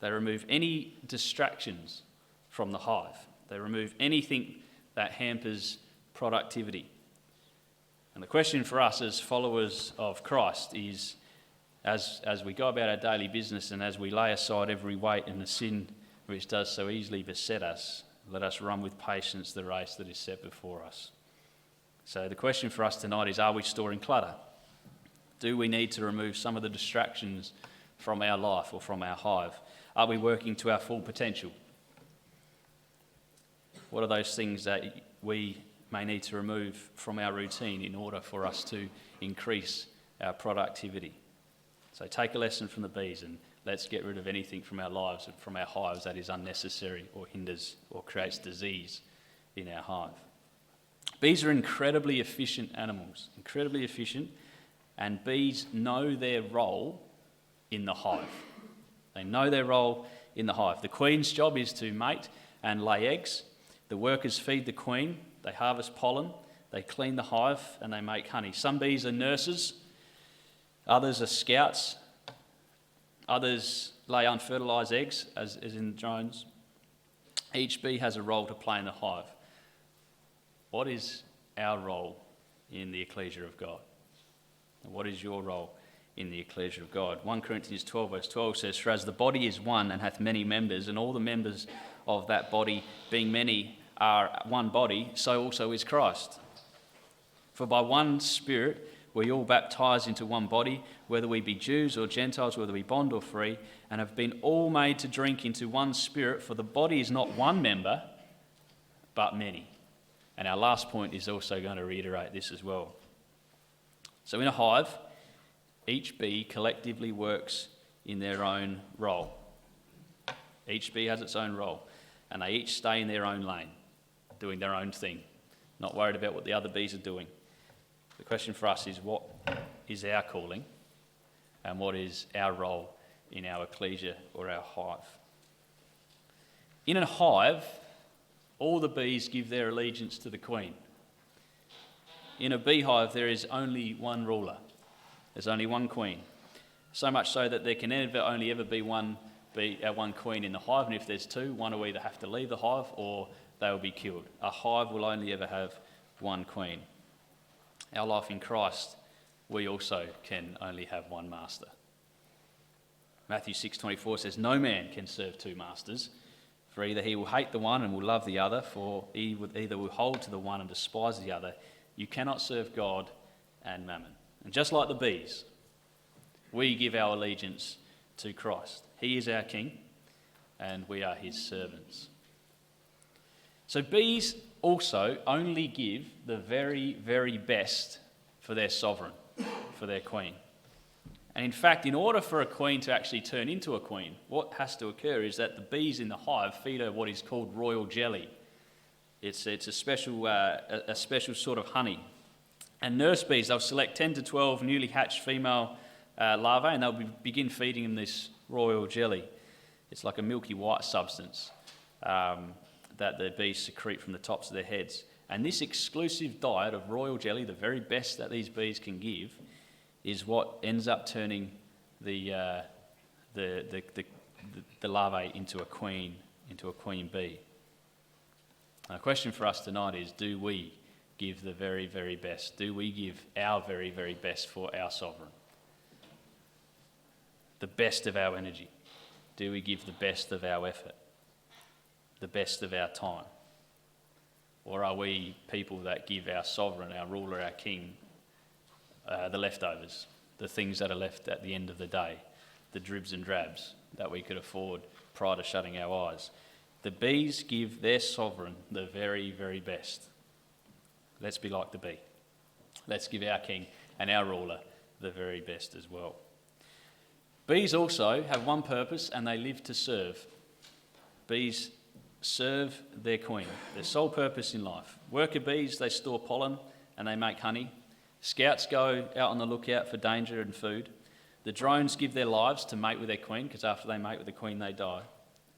They remove any distractions from the hive. They remove anything that hampers productivity. And the question for us as followers of Christ is, as we go about our daily business and as we lay aside every weight and the sin which does so easily beset us, let us run with patience the race that is set before us. So the question for us tonight is, are we storing clutter? Do we need to remove some of the distractions from our life or from our hive? Are we working to our full potential? What are those things that we may need to remove from our routine in order for us to increase our productivity? So take a lesson from the bees and let's get rid of anything from our lives and from our hives that is unnecessary or hinders or creates disease in our hive. Bees are incredibly efficient animals, incredibly efficient, and bees know their role in the hive. They know their role in the hive. The queen's job is to mate and lay eggs. The workers feed the queen, they harvest pollen, they clean the hive, and they make honey. Some bees are nurses, others are scouts, others lay unfertilised eggs, as in drones. Each bee has a role to play in the hive. What is our role in the ecclesia of God? And what is your role in the ecclesia of God? 1 Corinthians 12 verse 12 says, "For as the body is one and hath many members, and all the members of that body, being many, are one body, so also is Christ. For by one Spirit we all baptized into one body, whether we be Jews or Gentiles, whether we bond or free, and have been all made to drink into one Spirit, for the body is not one member, but many." And our last point is also going to reiterate this as well. So in a hive, each bee collectively works in their own role. Each bee has its own role, and they each stay in their own lane, doing their own thing, not worried about what the other bees are doing. The question for us is, what is our calling, and what is our role in our ecclesia or our hive? In a hive, all the bees give their allegiance to the queen. In a beehive, there is only one ruler. There's only one queen. So much so that there can only ever be one queen in the hive, and if there's two, one will either have to leave the hive or they will be killed. A hive will only ever have one queen. Our life in Christ, we also can only have one master. Matthew 6:24 says, "No man can serve two masters, for either he will hate the one and will love the other, for he will either will hold to the one and despise the other. You cannot serve God and mammon." And just like the bees, we give our allegiance to Christ. He is our king, and we are his servants. So bees also only give the very, very best for their sovereign, for their queen. And in fact, in order for a queen to actually turn into a queen, what has to occur is that the bees in the hive feed her what is called royal jelly. It's a special sort of honey. And nurse bees, they'll select 10 to 12 newly hatched female larvae, and they'll begin feeding them this royal jelly. It's like a milky white substance that the bees secrete from the tops of their heads. And this exclusive diet of royal jelly, the very best that these bees can give, is what ends up turning the larvae into a queen bee. Now, the question for us tonight is, do we give the very, very best? Do we give our very, very best for our sovereign? The best of our energy? Do we give the best of our effort? The best of our time? Or are we people that give our sovereign, our ruler, our king, the leftovers, the things that are left at the end of the day, the dribs and drabs that we could afford prior to shutting our eyes? The bees give their sovereign the very, very best. Let's be like the bee. Let's give our king and our ruler the very best as well. Bees also have one purpose, and they live to serve. Bees serve their queen, their sole purpose in life. Worker bees, they store pollen and they make honey. Scouts go out on the lookout for danger and food. The drones give their lives to mate with their queen, because after they mate with the queen, they die.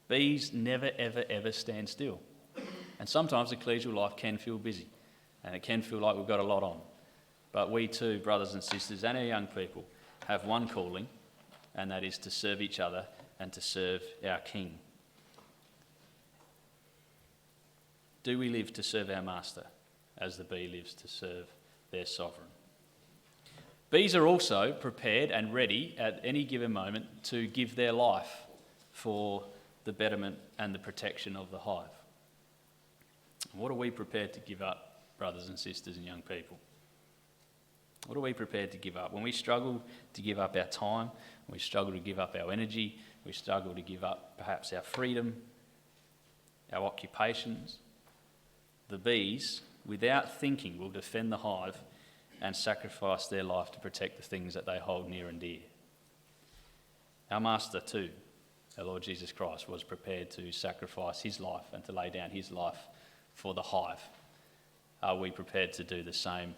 Bees never, ever, ever stand still. And sometimes ecclesial life can feel busy, and it can feel like we've got a lot on. But we too, brothers and sisters, and our young people, have one calling, and that is to serve each other and to serve our King. Do we live to serve our master as the bee lives to serve their sovereign? Bees are also prepared and ready at any given moment to give their life for the betterment and the protection of the hive. What are we prepared to give up, brothers and sisters and young people? What are we prepared to give up? When we struggle to give up our time, when we struggle to give up our energy, we struggle to give up perhaps our freedom, our occupations, the bees, without thinking, will defend the hive and sacrifice their life to protect the things that they hold near and dear. Our Master too, our Lord Jesus Christ, was prepared to sacrifice his life and to lay down his life for the hive. Are we prepared to do the same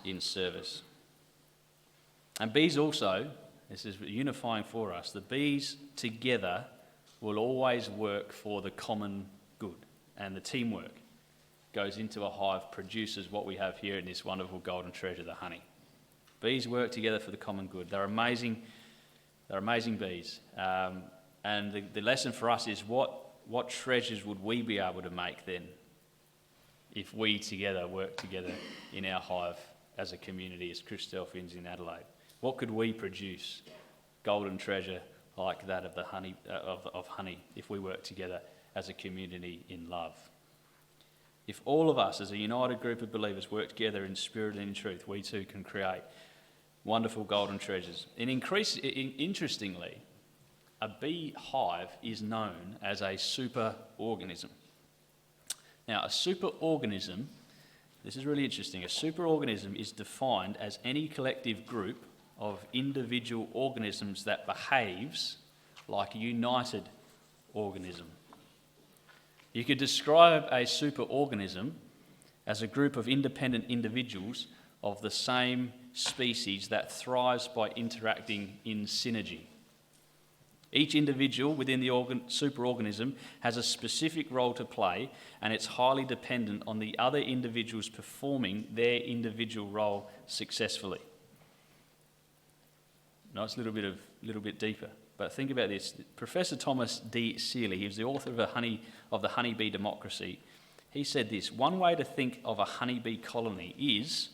in service? And bees also, this is unifying for us, the bees together will always work for the common good, and the teamwork goes into a hive, produces what we have here in this wonderful golden treasure, the honey. Bees work together for the common good. They're amazing bees. And the lesson for us is what treasures would we be able to make then if we together work together in our hive as a community, as Christadelphians in Adelaide? What could we produce? Golden treasure like that of the honey, of honey, if we work together as a community in love. If all of us as a united group of believers work together in spirit and in truth, we too can create wonderful golden treasures. And interestingly, a bee hive is known as a superorganism. Now, a superorganism, this is really interesting, a superorganism is defined as any collective group of individual organisms that behaves like a united organism. You could describe a superorganism as a group of independent individuals of the same species that thrives by interacting in synergy. Each individual within the superorganism has a specific role to play, and it's highly dependent on the other individuals performing their individual role successfully. Now it's a little bit deeper, but think about this. Professor Thomas D. Seeley, he was the author of the Honeybee Democracy. He said this: one way to think of a honeybee colony is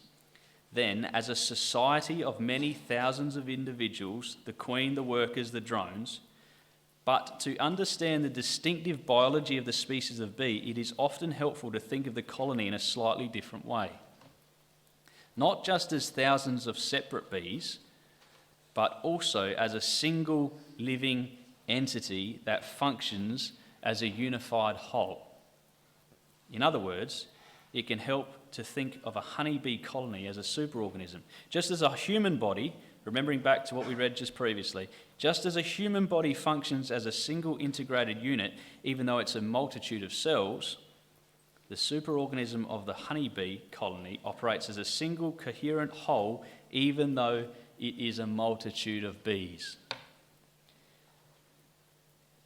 then as a society of many thousands of individuals, the queen, the workers, the drones. But to understand the distinctive biology of the species of bee, it is often helpful to think of the colony in a slightly different way. Not just as thousands of separate bees, but also as a single living entity that functions as a unified whole. In other words, it can help to think of a honeybee colony as a superorganism. Just as a human body, remembering back to what we read just previously, just as a human body functions as a single integrated unit, even though it's a multitude of cells, the superorganism of the honeybee colony operates as a single coherent whole, even though it is a multitude of bees.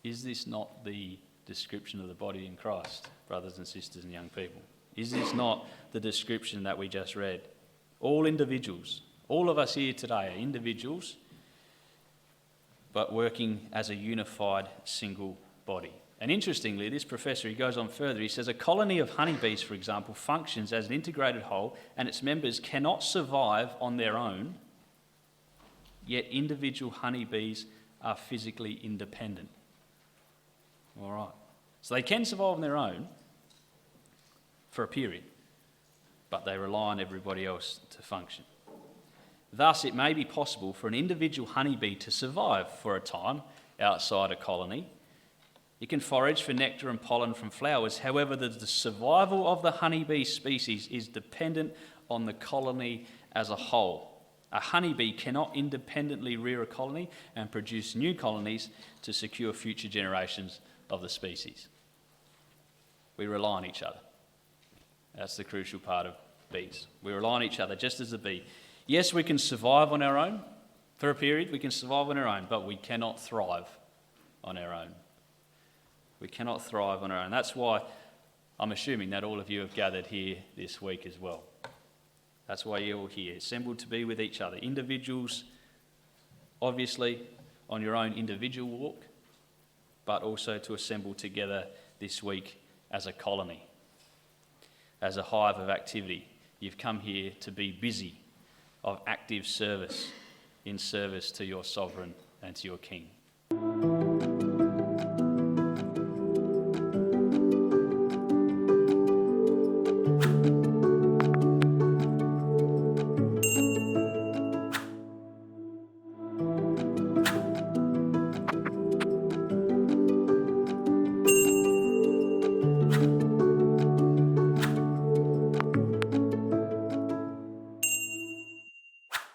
Is this not the description of the body in Christ, brothers and sisters and young people? Is this not the description that we just read? All individuals, all of us here today are individuals, but working as a unified single body. And interestingly, this professor, he goes on further. He says a colony of honeybees, for example, functions as an integrated whole, and its members cannot survive on their own, yet individual honeybees are physically independent. All right. So they can survive on their own for a period, but they rely on everybody else to function. Thus, it may be possible for an individual honeybee to survive for a time outside a colony. It can forage for nectar and pollen from flowers. However, the survival of the honeybee species is dependent on the colony as a whole. A honeybee cannot independently rear a colony and produce new colonies to secure future generations of the species. We rely on each other. That's the crucial part of bees. We rely on each other, just as a bee. Yes, we can survive on our own. For a period, we can survive on our own, but we cannot thrive on our own. We cannot thrive on our own. That's why I'm assuming that all of you have gathered here this week as well. That's why you're all here, assembled to be with each other. Individuals, obviously, on your own individual walk, but also to assemble together this week as a colony, as a hive of activity. You've come here to be busy, of active service, in service to your sovereign and to your King.